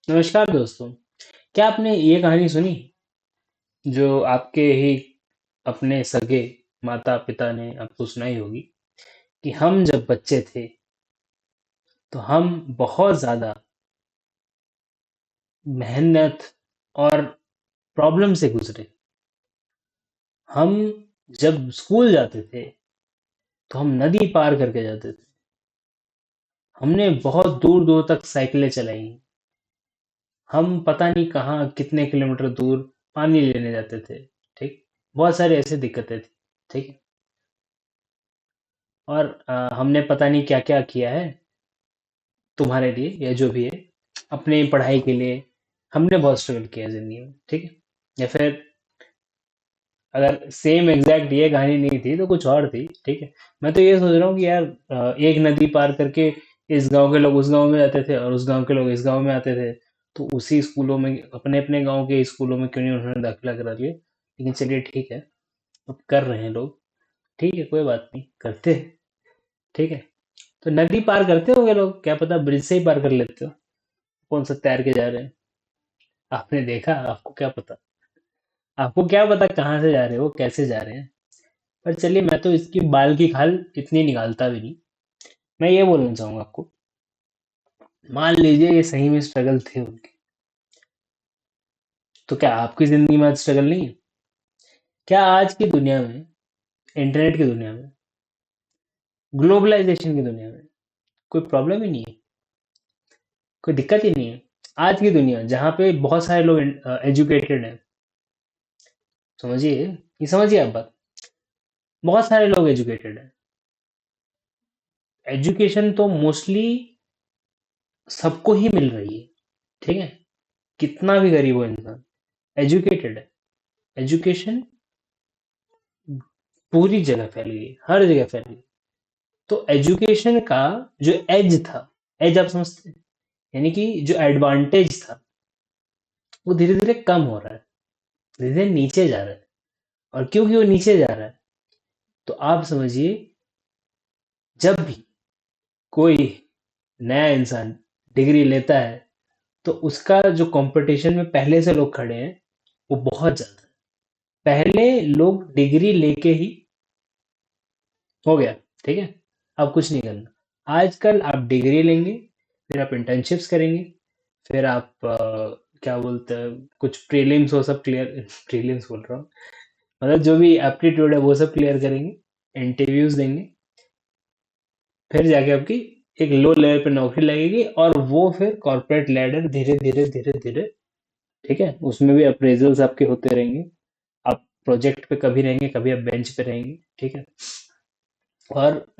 नमस्कार दोस्तों। क्या आपने ये कहानी सुनी जो आपके ही अपने सगे माता पिता ने आपको सुनाई होगी कि हम जब बच्चे थे तो हम बहुत ज्यादा मेहनत और प्रॉब्लम से गुजरे। हम जब स्कूल जाते थे तो हम नदी पार करके जाते थे। हमने बहुत दूर दूर तक साइकिलें चलाई। हम पता नहीं कहाँ कितने किलोमीटर दूर पानी लेने जाते थे। ठीक। बहुत सारी ऐसी दिक्कतें थी। ठीक। और हमने पता नहीं क्या क्या किया है तुम्हारे लिए या जो भी है अपनी पढ़ाई के लिए। हमने बहुत स्ट्रगल किया है जिंदगी में। ठीक है। या फिर अगर सेम एग्जैक्ट ये कहानी नहीं थी तो कुछ और थी। ठीक है। मैं तो ये सोच रहा हूँ कि यार एक नदी पार करके इस गांव के लोग उस गांव में जाते थे और उस गांव के लोग इस गांव में आते थे। तो उसी स्कूलों में अपने अपने गांव के स्कूलों में क्यों नहीं उन्होंने दाखिला करा लिया। लेकिन चलिए ठीक है। अब कर रहे हैं लोग। ठीक है, कोई बात नहीं, करते हैं। ठीक है। तो नदी पार करते होंगे लोग, क्या पता ब्रिज से ही पार कर लेते हो। कौन सा तैर के जा रहे हैं। आपने देखा, आपको क्या पता। आपको क्या पता कहाँ से जा रहे हो, कैसे जा रहे हैं। पर चलिए, मैं तो इसकी बाल की खाल इतनी निकालता भी नहीं। मैं ये बोलना चाहूंगा आपको, मान लीजिए ये सही में स्ट्रगल थे उनके, तो क्या आपकी जिंदगी में आज स्ट्रगल नहीं है? क्या आज की दुनिया में, इंटरनेट की दुनिया में, ग्लोबलाइजेशन की दुनिया में कोई प्रॉब्लम ही नहीं है? कोई दिक्कत ही नहीं है? आज की दुनिया जहाँ पे बहुत सारे लोग एजुकेटेड हैं, समझिए, ये समझिए आप बात, बहुत सारे लोग एजुकेटेड हैं। एजुकेशन तो मोस्टली सबको ही मिल रही है। ठीक है। कितना भी गरीब हो इंसान, एजुकेटेड है। एजुकेशन पूरी जगह फैल गई है, हर जगह फैल गई। तो एजुकेशन का जो एज था, एज आप समझते हैं, यानी कि जो एडवांटेज था, वो धीरे धीरे कम हो रहा है, धीरे धीरे नीचे जा रहा है। और क्योंकि वो नीचे जा रहा है, तो आप समझिए, जब भी कोई नया इंसान डिग्री लेता है तो उसका जो कंपटीशन में पहले से लोग खड़े हैं वो बहुत ज्यादा है। पहले लोग डिग्री लेके ही हो गया। ठीक है। अब कुछ नहीं करना। आजकल आप डिग्री लेंगे, फिर आप इंटर्नशिप्स करेंगे, फिर आप क्या बोलते हैं, कुछ प्रीलिम्स वो सब क्लियर प्रीलिम्स बोल रहा हूँ, मतलब जो भी एप्टीट्यूड है वो सब क्लियर करेंगे, इंटरव्यूज देंगे, फिर जाके आपकी एक लो लेवल पे नौकरी लगेगी और वो फिर कॉर्पोरेट लैडर धीरे धीरे धीरे धीरे। ठीक है, उसमें भी अप्रेजल्स आपके होते रहेंगे। आप प्रोजेक्ट पे कभी रहेंगे, कभी आप बेंच पे रहेंगे। ठीक है। और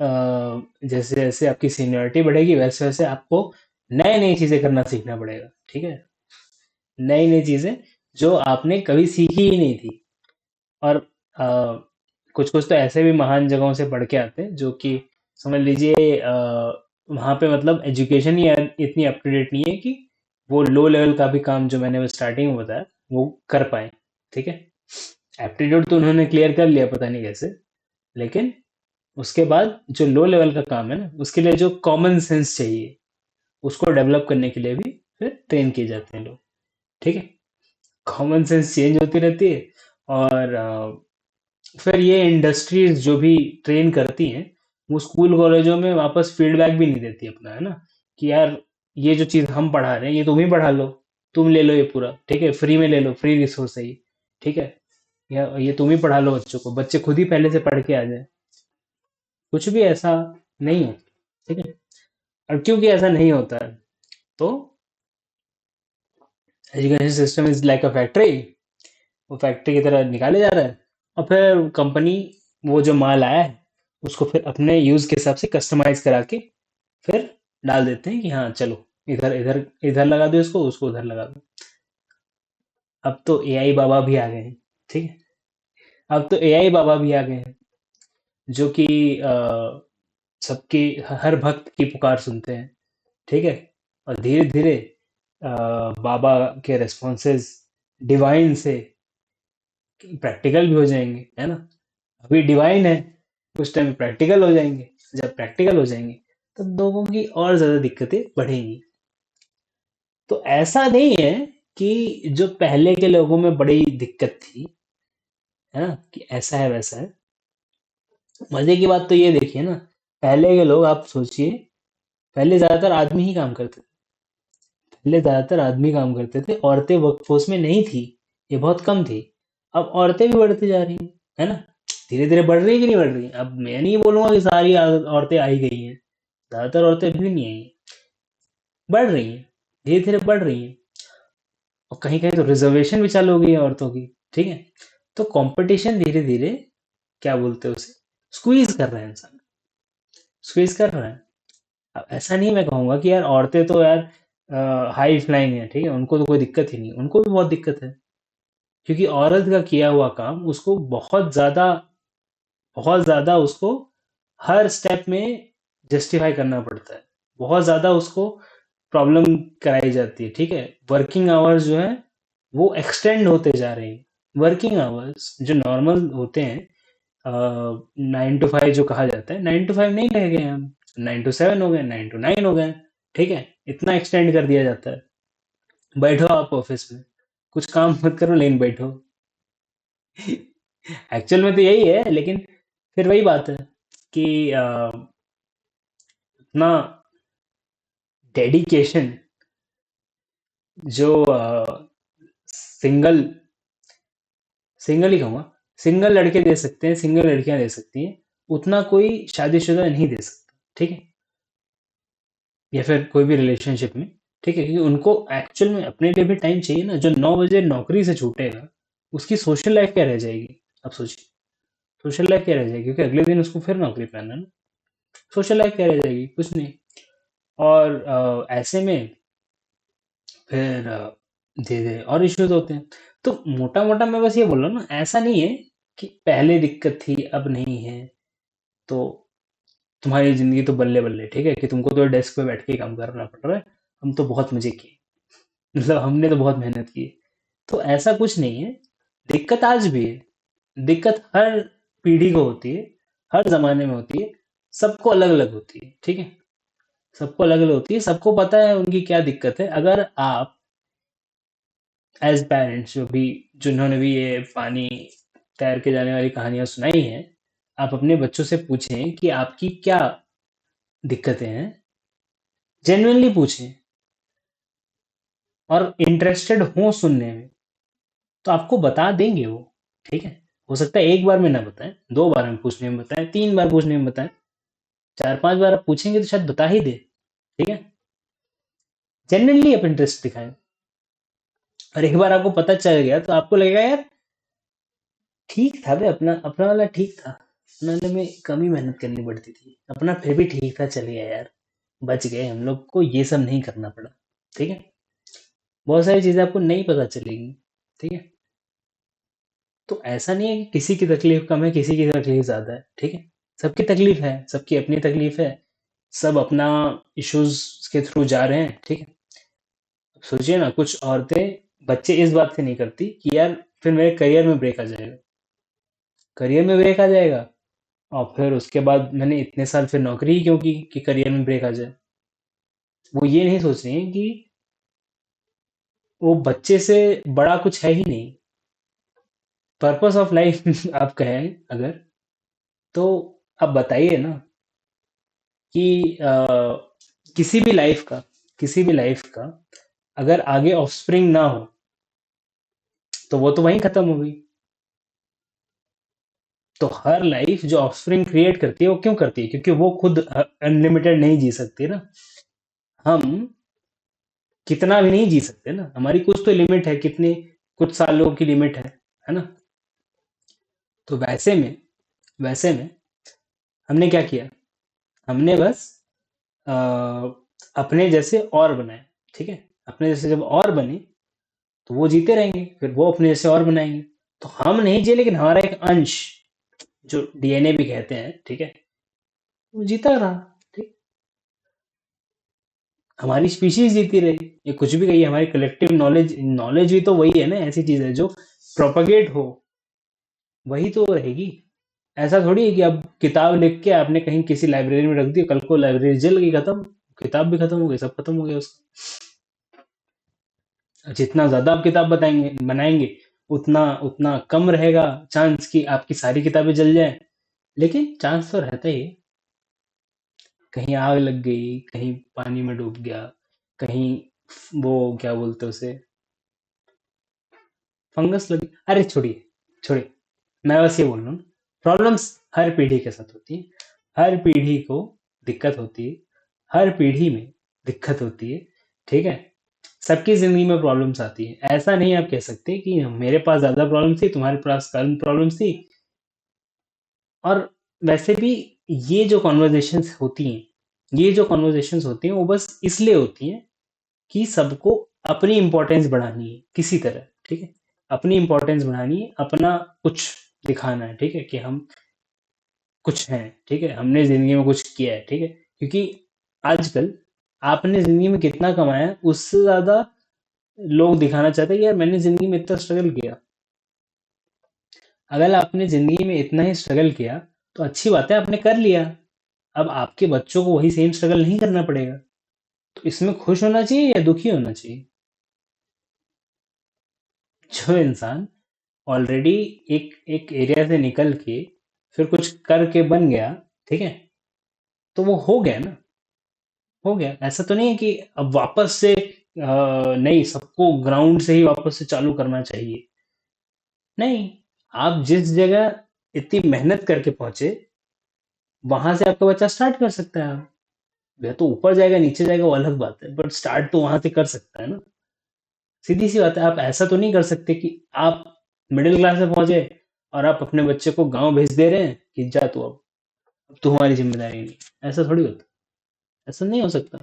जैसे जैसे आपकी सीनियरिटी बढ़ेगी वैसे वैसे आपको नई नई चीजें करना सीखना पड़ेगा। ठीक है। नई नई चीजें जो आपने कभी सीखी ही नहीं थी। और कुछ कुछ तो ऐसे भी महान जगहों से पढ़ के आते हैं जो कि समझ लीजिए वहाँ पे मतलब एजुकेशन ही इतनी अप टू डेट नहीं है कि वो लो लेवल का भी काम जो मैंने स्टार्टिंग में बताया वो कर पाए। ठीक है। एप्टीट्यूड तो उन्होंने क्लियर कर लिया, पता नहीं कैसे, लेकिन उसके बाद जो लो लेवल का काम है ना, उसके लिए जो कॉमन सेंस चाहिए उसको डेवलप करने के लिए भी फिर ट्रेन किए जाते हैं लोग। ठीक है। कॉमन सेंस चेंज होती रहती है। और फिर ये इंडस्ट्रीज जो भी ट्रेन करती हैं वो स्कूल कॉलेजों में वापस फीडबैक भी नहीं देती अपना, है ना, कि यार ये जो चीज़ हम पढ़ा रहे हैं ये तुम ही पढ़ा लो, तुम ले लो ये पूरा। ठीक है, फ्री में ले लो, फ्री रिसोर्स है ये। ठीक है। या ये तुम ही पढ़ा लो बच्चों को, बच्चे खुद ही पहले से पढ़ के आ जाए। कुछ भी ऐसा नहीं है। ठीक है। और क्योंकि ऐसा नहीं होता है, तो education system is like a factory. वो फैक्ट्री की तरह निकाले जा रहा है। और फिर कंपनी वो जो माल आया है उसको फिर अपने यूज के हिसाब से कस्टमाइज करा के फिर डाल देते हैं कि हाँ चलो, इधर इधर इधर लगा दो, इसको उसको उधर लगा दो। अब तो एआई बाबा भी आ गए हैं। ठीक है। अब तो एआई बाबा भी आ गए हैं जो कि सबकी, हर भक्त की पुकार सुनते हैं। ठीक है। और धीरे धीरे बाबा के रेस्पॉन्सेज डिवाइन से प्रैक्टिकल भी हो जाएंगे, है ना। अभी डिवाइन है, उस टाइम प्रैक्टिकल हो जाएंगे। जब प्रैक्टिकल हो जाएंगे तब लोगों की और ज्यादा दिक्कतें बढ़ेंगी। तो ऐसा नहीं है कि जो पहले के लोगों में बड़ी दिक्कत थी, है ना, कि ऐसा है वैसा है। मजे की बात तो ये देखिए ना, पहले के लोग आप सोचिए, पहले ज्यादातर आदमी ही काम करते थे। पहले ज्यादातर आदमी काम करते थे, औरतें वर्कफोर्स में नहीं थी, ये बहुत कम थी। अब औरतें भी बढ़ती जा रही हैं, है ना, धीरे धीरे बढ़ रही है कि नहीं बढ़ रही है। अब मैं नहीं बोलूंगा कि सारी औरतें आई गई हैं, ज्यादातर औरतें अभी भी नहीं आई हैं, बढ़ रही हैं, धीरे धीरे बढ़ रही हैं। और कहीं कहीं तो रिजर्वेशन भी चालू हो गई है औरतों की, ठीक है। तो कंपटीशन धीरे धीरे, क्या बोलते हैं उसे, स्क्वीज कर रहे हैं इंसान, स्क्वीज कर रहे हैं। अब ऐसा नहीं मैं कहूंगा कि यार औरतें तो यार हाई फ्लाइंग है, ठीक है, उनको तो कोई दिक्कत ही नहीं, उनको भी बहुत दिक्कत है। क्योंकि औरत का किया हुआ काम उसको बहुत ज्यादा उसको हर स्टेप में जस्टिफाई करना पड़ता है, बहुत ज्यादा उसको प्रॉब्लम कराई जाती है, ठीक है। वर्किंग आवर्स जो है वो एक्सटेंड होते जा रहे हैं। वर्किंग आवर्स जो नॉर्मल होते हैं, 9 to 5 जो कहा जाता है, 9 to 5 नहीं रह गए हम, 9 to 7 हो गए, 9 to 9 हो गए, ठीक है। इतना एक्सटेंड कर दिया जाता है। बैठो आप ऑफिस में, कुछ काम मत करो लेकिन बैठो। एक्चुअल में तो यही है, लेकिन फिर वही बात है कि इतना डेडिकेशन जो सिंगल सिंगल ही कहूँगा, सिंगल लड़के दे सकते हैं, सिंगल लड़कियां दे सकती हैं, उतना कोई शादीशुदा नहीं दे सकता, ठीक है। या फिर कोई भी रिलेशनशिप में, ठीक है, क्योंकि उनको एक्चुअल में अपने लिए भी टाइम चाहिए ना। जो 9 बजे नौकरी से छूटेगा, उसकी सोशल लाइफ क्या रह जाएगी, आप सोचिए। सोशल लाइफ क्या रह जाएगी, क्योंकि अगले दिन उसको फिर नौकरी पे आना है ना। सोशल लाइफ क्या रह जाएगी, कुछ नहीं। और ऐसे में फिर धीरे धीरे और इश्यूज होते हैं। तो मोटा मोटा मैं बस ये बोल रहा हूँ ना, ऐसा नहीं है कि पहले दिक्कत थी अब नहीं है, तो तुम्हारी जिंदगी तो बल्ले बल्ले, ठीक है, कि तुमको तो डेस्क पे बैठ के ही काम करना पड़ रहा है। हम तो बहुत मजे किए, मतलब हमने तो बहुत मेहनत की है। तो ऐसा कुछ नहीं है, दिक्कत आज भी है, दिक्कत हर पीढ़ी को होती है, हर जमाने में होती है, सबको अलग अलग होती है, ठीक है। सबको अलग अलग होती है, सबको पता है उनकी क्या दिक्कत है। अगर आप एज पेरेंट्स, जो भी, जिन्होंने भी ये पानी तैर के जाने वाली कहानियां सुनाई हैं, आप अपने बच्चों से पूछें कि आपकी क्या दिक्कतें हैं, जेन्युइनली पूछें और इंटरेस्टेड हो सुनने में, तो आपको बता देंगे वो, ठीक है। हो सकता है एक बार में ना बताएं, 2 बार में पूछने में बताएं, 3 बार पूछने में बताएं, 4-5 बार आप पूछेंगे तो शायद बता ही दे, ठीक है। जेन्युइनली आप इंटरेस्ट दिखाएं। और एक बार आपको पता चल गया तो आपको लगेगा यार ठीक था बे, अपना अपना वाला ठीक था, अपना वाले में कम ही मेहनत करनी पड़ती थी, अपना फिर भी ठीक था, चल गया यार, बच गए, हम लोग को ये सब नहीं करना पड़ा, ठीक है। बहुत सारी चीजें आपको नहीं पता चलेगी, ठीक है। तो ऐसा नहीं है कि किसी की तकलीफ कम है, किसी की तकलीफ ज्यादा है, ठीक है। सबकी तकलीफ है, सबकी अपनी तकलीफ है, सब अपना इश्यूज के थ्रू जा रहे हैं, ठीक है। अब सोचिए ना, कुछ औरतें, बच्चे इस बात से नहीं करती कि यार फिर मेरे करियर में ब्रेक आ जाएगा, करियर में ब्रेक आ जाएगा, और फिर उसके बाद मैंने इतने साल फिर नौकरी ही क्यों की कि करियर में ब्रेक आ जाए। वो ये नहीं सोच रही है कि वो बच्चे से बड़ा कुछ है ही नहीं। पर्पस ऑफ लाइफ आप कहें अगर, तो आप बताइए ना कि किसी भी लाइफ का, किसी भी लाइफ का अगर आगे ऑफस्प्रिंग ना हो, तो वो तो वहीं खत्म हो गई। तो हर लाइफ जो ऑफस्प्रिंग क्रिएट करती है, वो क्यों करती है, क्योंकि वो खुद अनलिमिटेड नहीं जी सकती ना। हम कितना भी नहीं जी सकते ना, हमारी कुछ तो लिमिट है, कितनी, कुछ सालों की लिमिट है ना। तो वैसे में हमने क्या किया, हमने बस अ, अपने जैसे और बनाए, ठीक है। अपने जैसे जब और बने, तो वो जीते रहेंगे, फिर वो अपने जैसे और बनाएंगे। तो हम नहीं जिए, लेकिन हमारा एक अंश, जो डीएनए भी कहते हैं, ठीक है, वो जीता रहा, ठीक। हमारी स्पीशीज जीती रही, ये कुछ भी कहिए, हमारी कलेक्टिव नॉलेज, नॉलेज भी तो वही है ना, ऐसी चीज है जो प्रोपगेट हो, वही तो रहेगी। ऐसा थोड़ी है कि अब किताब लिख के आपने कहीं किसी लाइब्रेरी में रख दी, कल को लाइब्रेरी जल गई, खत्म, किताब भी खत्म हो गई, सब खत्म हो गया उसका। जितना ज्यादा आप किताब बताएंगे बनाएंगे, उतना उतना कम रहेगा चांस कि आपकी सारी किताबें जल जाएं। लेकिन चांस तो रहता ही है। कहीं आग लग गई, कहीं पानी में डूब गया, कहीं वो क्या बोलते हैं उसे, फंगस लगी, अरे छोड़िए, छोड़िए। मैं बस ये बोल रहा हूँ, प्रॉब्लम्स हर पीढ़ी के साथ होती है। हर पीढ़ी को दिक्कत होती है। हर पीढ़ी में दिक्कत होती है। ठीक है। सबकी जिंदगी में प्रॉब्लम्स आती है। ऐसा नहीं आप कह सकते कि मेरे पास ज्यादा प्रॉब्लम थी, तुम्हारे पास कम प्रॉब्लम्स थी। और वैसे भी ये जो कॉन्वर्जेशंस होती हैं, ये जो कॉन्वर्जेशंस होती हैं वो बस इसलिए होती हैं कि सबको अपनी इंपॉर्टेंस बढ़ानी है किसी तरह। ठीक है। अपनी इंपॉर्टेंस बढ़ानी है, अपना कुछ दिखाना है। ठीक है, कि हम कुछ हैं। ठीक है, हमने जिंदगी में कुछ किया है। ठीक है, क्योंकि आजकल आपने जिंदगी में कितना कमाया है, उससे ज्यादा लोग दिखाना चाहते हैं कि यार मैंने जिंदगी में इतना स्ट्रगल किया। अगर आपने जिंदगी में इतना ही स्ट्रगल किया तो अच्छी बात है, आपने कर लिया। अब आपके बच्चों को वही सेम स्ट्रगल नहीं करना पड़ेगा। तो इसमें खुश होना चाहिए या दुखी होना चाहिए? जो इंसान ऑलरेडी एक एक एरिया से निकल के फिर कुछ करके बन गया, ठीक है, तो वो हो गया ना। हो गया। ऐसा तो नहीं है कि अब वापस से नहीं, सबको ग्राउंड से ही वापस से चालू करना चाहिए। नहीं। आप जिस जगह इतनी मेहनत करके पहुंचे, वहां से आपका बच्चा स्टार्ट कर सकता है। वह तो ऊपर जाएगा नीचे जाएगा वो अलग बात है, बट स्टार्ट तो वहां से कर सकता है ना। सीधी सी बात है। आप ऐसा तो नहीं कर सकते कि आप मिडिल क्लास में पहुंचे और आप अपने बच्चे को गांव भेज दे रहे हैं कि जा तू, अब तुम्हारी जिम्मेदारी नहीं। ऐसा थोड़ी होता। ऐसा नहीं हो सकता।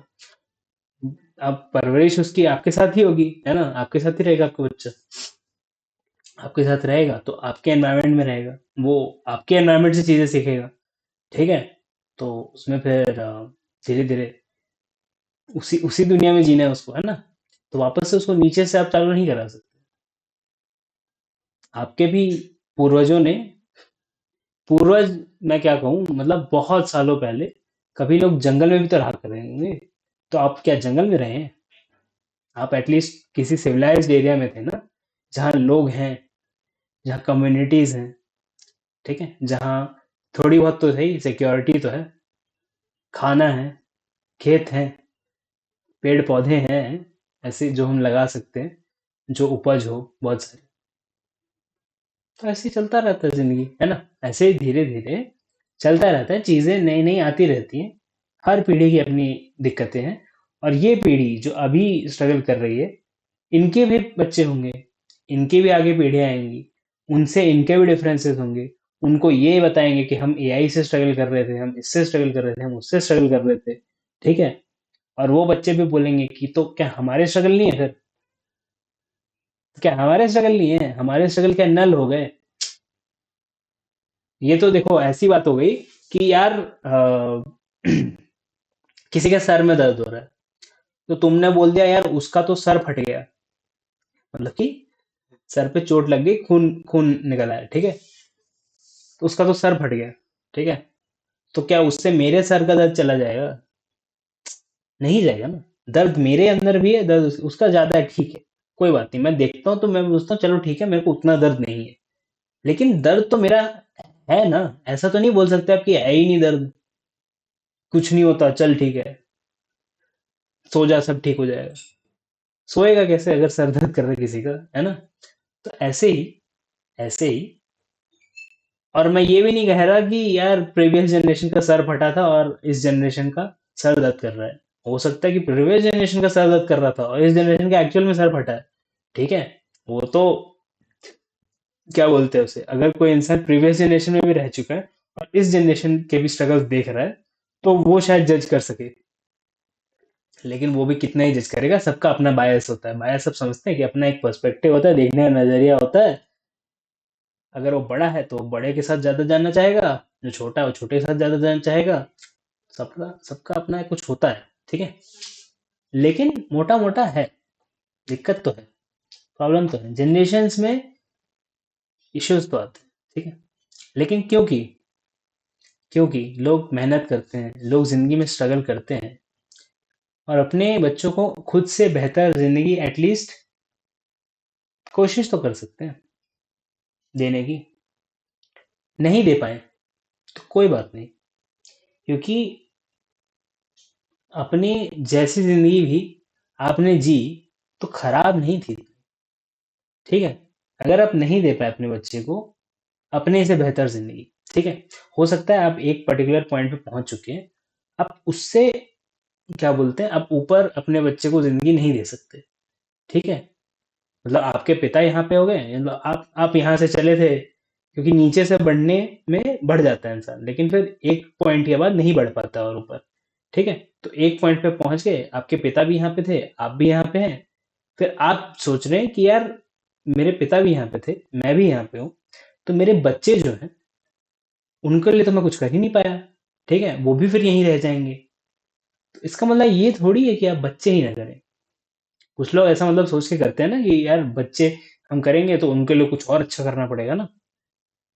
आप परवरिश उसकी आपके साथ ही होगी, है ना, आपके साथ ही रहेगा आपका बच्चा। आपके साथ रहेगा तो आपके एनवायरनमेंट में रहेगा। वो आपके एनवायरनमेंट से चीजें सीखेगा। ठीक है। तो उसमें फिर धीरे धीरे उसी उसी दुनिया में जीना है उसको, है ना। तो वापस से उसको नीचे से आप चालू नहीं करा सकते। आपके भी पूर्वजों ने, पूर्वज, मैं क्या कहूँ, मतलब बहुत सालों पहले कभी लोग जंगल में भी तो रहा करेंगे। तो आप क्या जंगल में रहे हैं? आप एटलीस्ट किसी सिविलाइज्ड एरिया में थे ना, जहाँ लोग हैं, जहाँ कम्युनिटीज हैं। ठीक है, जहाँ थोड़ी बहुत तो सही सिक्योरिटी तो है, खाना है, खेत हैं, पेड़ पौधे हैं ऐसे जो हम लगा सकते हैं, जो उपज हो बहुत सारी। तो ऐसे ही चलता रहता है जिंदगी, है ना। ऐसे ही धीरे धीरे चलता रहता है, चीजें नई नई आती रहती हैं। हर पीढ़ी की अपनी दिक्कतें हैं। और ये पीढ़ी जो अभी स्ट्रगल कर रही है, इनके भी बच्चे होंगे, इनकी भी आगे पीढ़ियां आएंगी, उनसे इनके भी डिफरेंसेस होंगे। उनको ये बताएंगे कि हम एआई से स्ट्रगल कर रहे थे, हम इससे स्ट्रगल कर रहे थे, हम उससे स्ट्रगल कर रहे थे। ठीक है। और वो बच्चे भी बोलेंगे कि तो क्या हमारे स्ट्रगल नहीं है फिर? क्या हमारे स्ट्रगल नहीं है? हमारे स्ट्रगल क्या नल हो गए? ये तो देखो ऐसी बात हो गई कि यार किसी के सर में दर्द हो रहा है, तो तुमने बोल दिया यार उसका तो सर फट गया, मतलब कि सर पे चोट लग गई, खून खून निकल आया। ठीक है। तो उसका तो सर फट गया। ठीक है। तो क्या उससे मेरे सर का दर्द चला जाएगा? नहीं जाएगा ना। दर्द मेरे अंदर भी है, दर्द उसका ज्यादा है, ठीक है, कोई बात नहीं, मैं देखता हूँ तो मैं पूछता हूँ चलो ठीक है, मेरे को उतना दर्द नहीं है। लेकिन दर्द तो मेरा है ना। ऐसा तो नहीं बोल सकते आप कि है ही नहीं दर्द, कुछ नहीं होता, चल ठीक है, सो जा सब ठीक हो जाएगा। सोएगा कैसे अगर सर दर्द कर रहा है किसी का, है ना। तो ऐसे ही और मैं ये भी नहीं कह रहा कि यार प्रीवियस जनरेशन का सर फटा था और इस जनरेशन का सर दर्द कर रहा है। हो सकता है कि प्रीवियस जनरेशन का सर दर्द कर रहा था और इस जनरेशन का एक्चुअल में सर फटा है। ठीक है। वो तो क्या बोलते हैं उसे, अगर कोई इंसान प्रीवियस जनरेशन में भी रह चुका है और इस जनरेशन के भी स्ट्रगल्स देख रहा है, तो वो शायद जज कर सके। लेकिन वो भी कितना ही जज करेगा, सबका अपना बायस होता है। बायस सब समझते हैं कि अपना एक पर्सपेक्टिव होता है, देखने का नजरिया होता है। अगर वो बड़ा है तो वो बड़े के साथ ज्यादा जानना चाहेगा, जो छोटा है वो छोटे के साथ ज्यादा जानना चाहेगा। सबका सबका अपना कुछ होता है। ठीक है। लेकिन मोटा मोटा है, दिक्कत तो है, प्रॉब्लम तो है, जनरेशन्स में इश्यूज तो आते हैं। ठीक है। लेकिन क्योंकि लोग मेहनत करते हैं, लोग जिंदगी में स्ट्रगल करते हैं और अपने बच्चों को खुद से बेहतर जिंदगी एटलीस्ट कोशिश तो कर सकते हैं देने की। नहीं दे पाए तो कोई बात नहीं, क्योंकि अपनी जैसी जिंदगी भी आपने जी तो खराब नहीं थी। ठीक है, अगर आप नहीं दे पाए अपने बच्चे को अपने से बेहतर जिंदगी, ठीक है, हो सकता है आप एक पर्टिकुलर पॉइंट पे पहुंच चुके हैं, आप उससे क्या बोलते हैं, आप ऊपर अपने बच्चे को जिंदगी नहीं दे सकते। ठीक है, मतलब आपके पिता यहाँ पे हो गए, मतलब आप यहाँ से चले थे, क्योंकि नीचे से बढ़ने में बढ़ जाता है इंसान, लेकिन फिर एक पॉइंट के बाद नहीं बढ़ पाता और ऊपर। ठीक है, तो एक पॉइंट पे पहुंच गए, आपके पिता भी यहाँ पे थे, आप भी यहाँ पे हैं, फिर आप सोच रहे हैं कि यार मेरे पिता भी यहाँ पे थे, मैं भी यहाँ पे हूँ, तो मेरे बच्चे जो हैं उनके लिए तो मैं कुछ कर ही नहीं पाया। ठीक है, वो भी फिर यहीं रह जाएंगे। तो इसका मतलब ये थोड़ी है कि आप बच्चे ही ना करें। कुछ लोग ऐसा मतलब सोच के करते हैं ना कि यार बच्चे हम करेंगे तो उनके लिए कुछ और अच्छा करना पड़ेगा ना,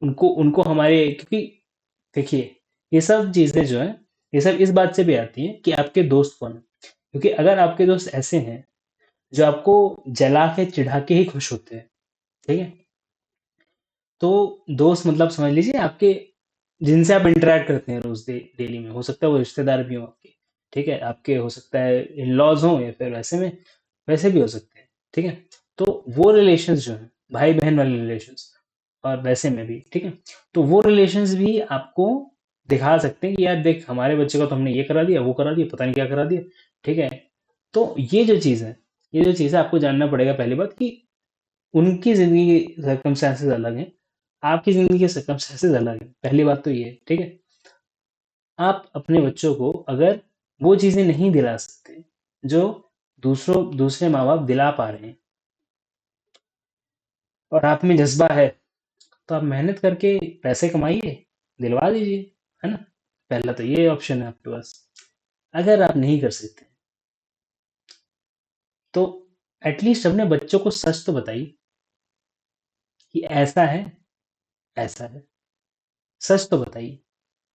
उनको उनको हमारे, क्योंकि देखिए ये सब चीजें जो है ये सब इस बात से भी आती हैं कि आपके दोस्त कौन है। क्योंकि अगर आपके दोस्त ऐसे हैं जो आपको जला के चिढ़ा के ही खुश होते हैं, ठीक है, तो दोस्त मतलब समझ लीजिए आपके, जिनसे आप इंटरेक्ट करते हैं रोज डेली में, हो सकता है वो रिश्तेदार भी हो आपके, ठीक है, आपके हो सकता है इन लॉज हो या फिर वैसे में वैसे भी हो सकते हैं। ठीक है, तो वो रिलेशंस जो है भाई बहन वाले रिलेशंस, और वैसे में भी, ठीक है, तो वो रिलेशंस भी आपको दिखा सकते हैं कि यार देख हमारे बच्चे को तो हमने ये करा दिया वो करा दिया पता नहीं क्या करा दिया। ठीक है, तो ये जो चीज़ है आपको जानना पड़ेगा पहली बात कि उनकी ज़िंदगी के सर्कमस्टेंसेस अलग हैं, आपकी ज़िंदगी के सर्कमस्टेंसेस अलग हैं। पहली बात तो ये है, ठीक है? आप अपने बच्चों को अगर वो चीज़ें नहीं दिला सकते, जो दूसरे माँ-बाप दिला पा रहे हैं, और आप में जज़्बा है, तो आप मेहनत करके पैसे कमाइए, दिलवा दीजिए, है ना? पहला तो ये ऑप्शन है आपके पास। अगर आप नहीं कर सकते, तो एटलीस्ट अपने बच्चों को सच तो बताइए कि ऐसा है। सच तो बताइए।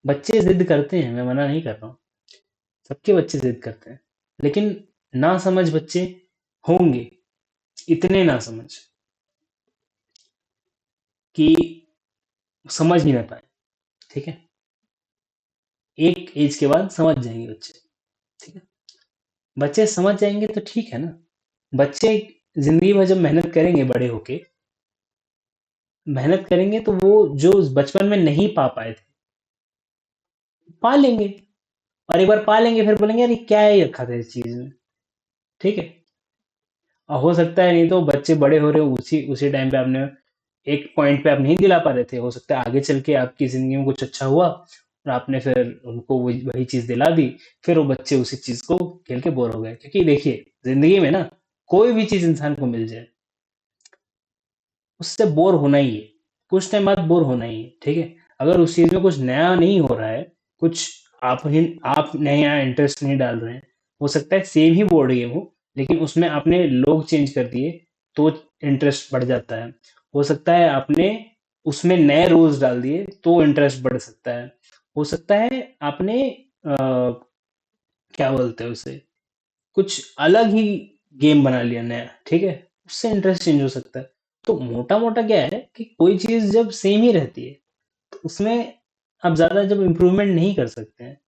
बच्चे ज़िद करते हैं, मैं मना नहीं कर रहा हूँ। सबके बच्चे जिद करते हैं, लेकिन ना समझ बच्चे होंगे, इतने ना समझ कि समझ ही ना पाए। ठीक है, एक एज के बाद समझ जाएंगे बच्चे। ठीक है, बच्चे समझ जाएंगे तो ठीक है ना। बच्चे जिंदगी भर जब मेहनत करेंगे, बड़े होके मेहनत करेंगे, तो वो जो बचपन में नहीं पा पाए थे पा लेंगे, और एक बार पा लेंगे फिर बोलेंगे यार ये क्या ही रखा था इस चीज में। ठीक है, और हो सकता है नहीं तो बच्चे बड़े हो रहे हो, उसी उसी टाइम पे आपने एक पॉइंट पे आप नहीं दिला पा रहे थे, हो सकता है आगे चल के आपकी जिंदगी में कुछ अच्छा हुआ और आपने फिर उनको वही वही चीज दिला दी, फिर वो बच्चे उसी चीज को खेल के बोर हो गए। क्योंकि देखिए जिंदगी में ना कोई भी चीज इंसान को मिल जाए उससे बोर होना ही है, कुछ टाइम बाद बोर होना ही है। ठीक है, अगर उस चीज में कुछ नया नहीं हो रहा है, कुछ आप नया इंटरेस्ट नहीं डाल रहे हैं, हो सकता है सेम ही बोर्ड गेम हो, लेकिन उसमें आपने लोग चेंज कर दिए तो इंटरेस्ट बढ़ जाता है। हो सकता है आपने उसमें नए रूल्स डाल दिए तो इंटरेस्ट बढ़ सकता है। हो सकता है आपने क्या बोलते हैं उसे, कुछ अलग ही गेम बना लिया नया, ठीक है, उससे इंटरेस्ट चेंज हो सकता है। तो मोटा मोटा क्या है कि कोई चीज जब सेम ही रहती है तो उसमें आप ज्यादा जब इम्प्रूवमेंट नहीं कर सकते हैं,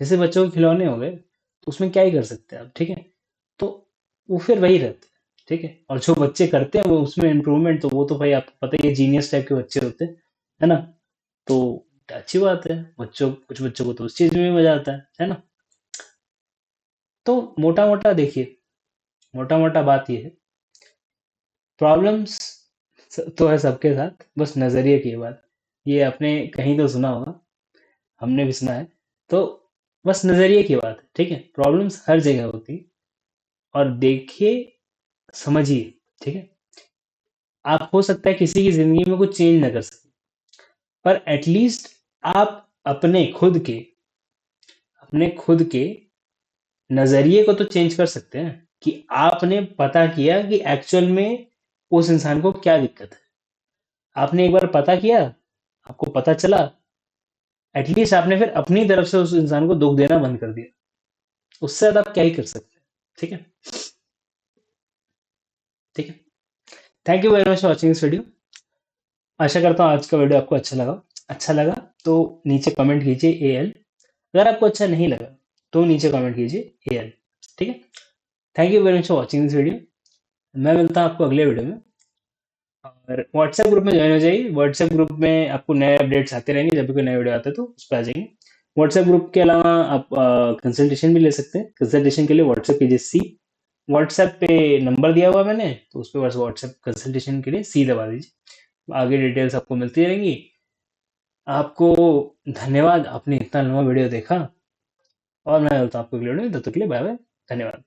जैसे बच्चों के खिलौने हो गए, तो उसमें क्या ही कर सकते हैं आप। ठीक है, तो वो फिर वही रहते हैं। ठीक है, और जो बच्चे करते हैं वो उसमें इम्प्रूवमेंट, तो वो तो भाई आपको पता ही है, जीनियस टाइप के बच्चे होते हैं, है ना? तो अच्छी बात है, बच्चों कुछ बच्चों को तो उस चीज में भी मजा आता है ना? तो मोटा मोटा देखिए, मोटा मोटा बात ये है, प्रॉब्लम्स तो है सबके साथ, बस नजरिए की बात। ये आपने कहीं तो सुना होगा, हमने भी सुना है। तो बस नजरिए की बात है। ठीक है, प्रॉब्लम्स हर जगह होती, और देखिए, समझिए। ठीक है, आप हो सकता है किसी की जिंदगी में कुछ चेंज ना कर सके, पर एटलीस्ट आप अपने खुद के नजरिए को तो चेंज कर सकते हैं, कि आपने पता किया कि एक्चुअल में उस इंसान को क्या दिक्कत है। आपने एक बार पता किया, आपको पता चला, एटलीस्ट आपने फिर अपनी तरफ से उस इंसान को दुख देना बंद कर दिया। उससे ज्यादा आप क्या ही कर सकते हैं। ठीक है, ठीक है, thank you very much for watching this video. आशा करता हूँ आज का वीडियो आपको अच्छा लगा तो नीचे कमेंट कीजिए AL। अगर आपको अच्छा नहीं लगा तो नीचे कमेंट कीजिए AL। ठीक है। Thank you very much for watching this video. मैं मिलता हूँ आपको अगले वीडियो में। और व्हाट्सएप ग्रुप में ज्वाइन हो जाइए। व्हाट्सएप ग्रुप में आपको नए अपडेट्स आते रहेंगे। जब भी कोई नया वीडियो आता है तो उस पर आ जाएंगे। व्हाट्सएप ग्रुप के अलावा आप कंसल्टेशन भी ले सकते हैं। कंसल्टेशन के लिए व्हाट्सएप कीजिए C। व्हाट्सएप पे नंबर दिया हुआ है मैंने, तो उस पर बस व्हाट्सएप कंसल्टेशन के लिए C दबा दीजिए। आगे डिटेल्स आपको मिलती रहेंगी। आपको धन्यवाद, आपने इतना लंबा वीडियो देखा। और मैं मिलता हूँ आपको अगले वीडियो में। तब तक के लिए बाय बाय। धन्यवाद।